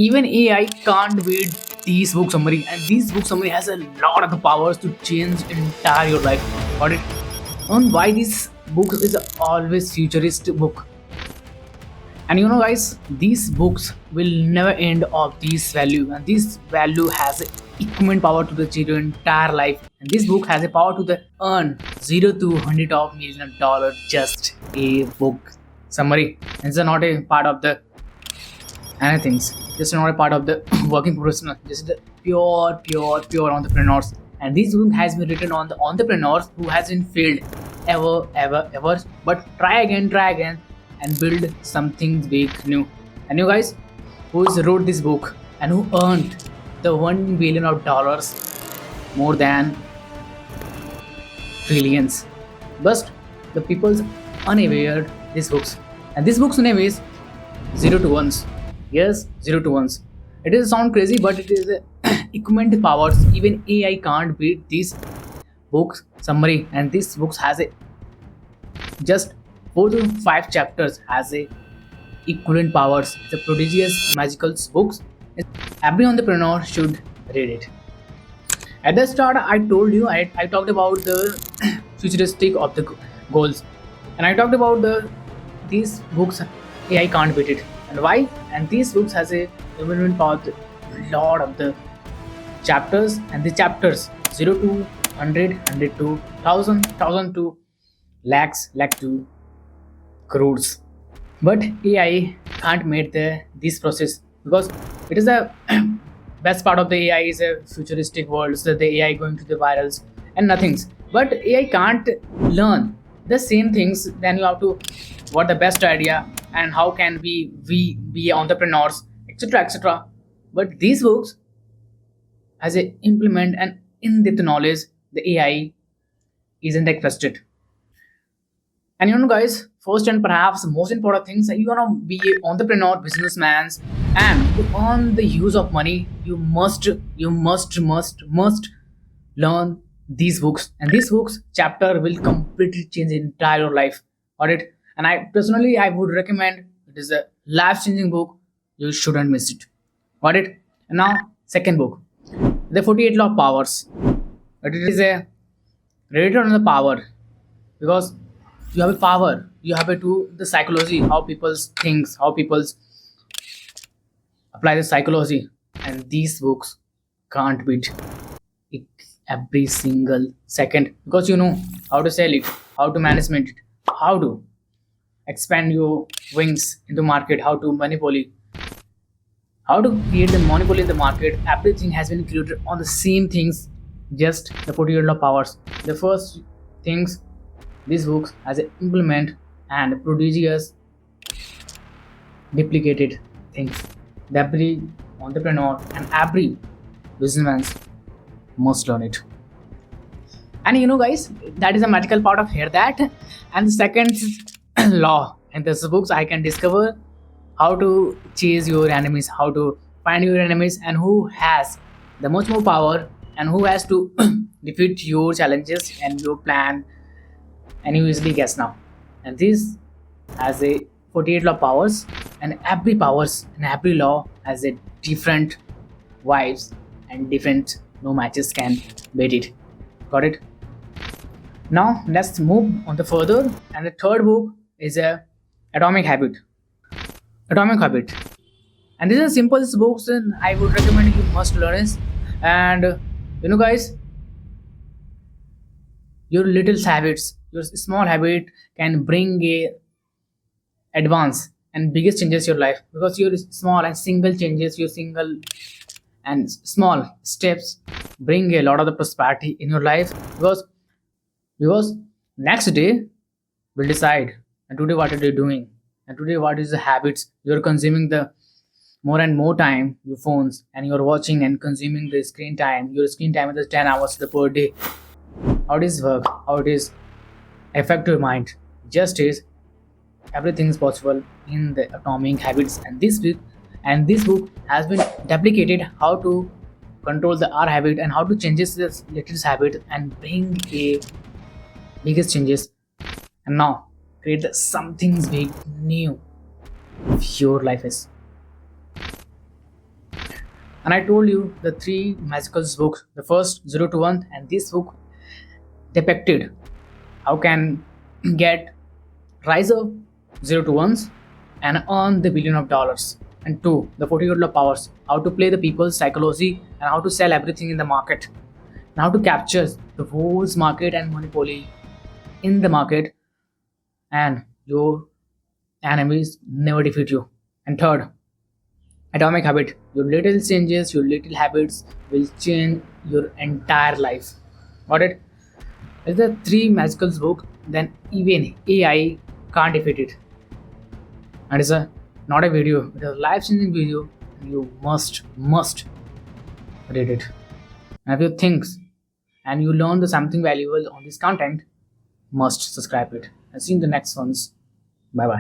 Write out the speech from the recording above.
Even AI can't beat these book summary, and this book summary has a lot of the powers to change entire your life. Got it? On why this book is always futuristic book. And guys, these books will never end of this value, and this value has equal power to the change your entire life. And this book has a power to the earn 0 to 100 of million dollar just a book summary. It's not a part of the anything. Just not a part of the working professional. Just the pure entrepreneurs. And this book has been written on the entrepreneurs who hasn't failed ever. But try again, and build something big new. And you guys, who is wrote this book and who earned the $1 billion of dollars more than trillions. But the people's unaware these books. And these books name is zero to ones. Yes, zero to ones. It is sound crazy, but it is equipment powers. Even AI can't beat this book summary. And this book has a just 4 to 5 chapters has a equivalent powers. It's a prodigious magical books. Every entrepreneur should read it. At the start, I told you I talked about the futuristic of the goals, and I talked about these books AI can't beat it, and why. And these books has a equivalent power to lot of the chapters, and the chapters 0 to 100, 100 to 1000, 1000 to lakhs, lakh to crores. But AI can't make this process because it is a best part of the AI is a futuristic world. So the AI going to the virals and nothings. But AI can't learn the same things. Then you have to what the best idea and how can we be entrepreneurs, etc. But these books as a implement and in-depth knowledge, the AI isn't interested. And guys, first and perhaps most important things that you wanna be an entrepreneur, businessman, and to earn the use of money, you must learn these books. And these books chapter will completely change the entire life. Got it? And I would recommend it is a life-changing book. You shouldn't miss it. Got it? And now second book, the 48 Law of Powers. But it is a related on the power because you have a power, you have a to the psychology, how people thinks, how people apply the psychology. And these books can't beat it every single second because you know how to sell it, how to management it, how to expand your wings into market, how to monopoly, how to create the monopoly in the market. Everything has been created on the same things, just the 48 Law of Powers. The first things these books as a implement and prodigious duplicated things. Every entrepreneur and every businessman must learn it. And guys, that is a magical part of here that. And the second law in these books, I can discover how to chase your enemies, how to find your enemies, and who has the much more power and who has to defeat your challenges and your plan. And you easily guess now. And this has a 48 law powers, and every powers and every law has a different vibes and different no matches can beat it. Got it? Now let's move on the further. And the third book is a atomic habit. Atomic habit. And this is a simple books, and I would recommend you must learn it. And guys, your little habits, your small habit can bring a advance and biggest changes your life because your small and single changes, your single and small steps bring a lot of the prosperity in your life because next day will decide and today what are you doing and today what is the habits you're consuming the more and more time your phones and you're watching and consuming the screen time. Your screen time is 10 hours per day. How it is work, how it is affect your mind. Just is everything is possible in the atomic habits. And this book has been duplicated how to control the R habit and how to change this little habit and bring a biggest changes and now create something big new. Your life is And I told you the three magical books. The first, Zero to One, and this book depicted how can get rise up zero to ones and earn the billion of dollars. And two, the 40 year powers, how to play the people's psychology and how to sell everything in the market. And how to capture the whole market and monopoly in the market, and your enemies never defeat you. And third, atomic habit. Your little changes, your little habits will change your entire life. Got it? It's the three magical book, then even AI can't defeat it. And it's a not a video, it is a life changing video. You must read it. And if you think and you learn the something valuable on this content, must subscribe it. And see you in the next ones. Bye bye.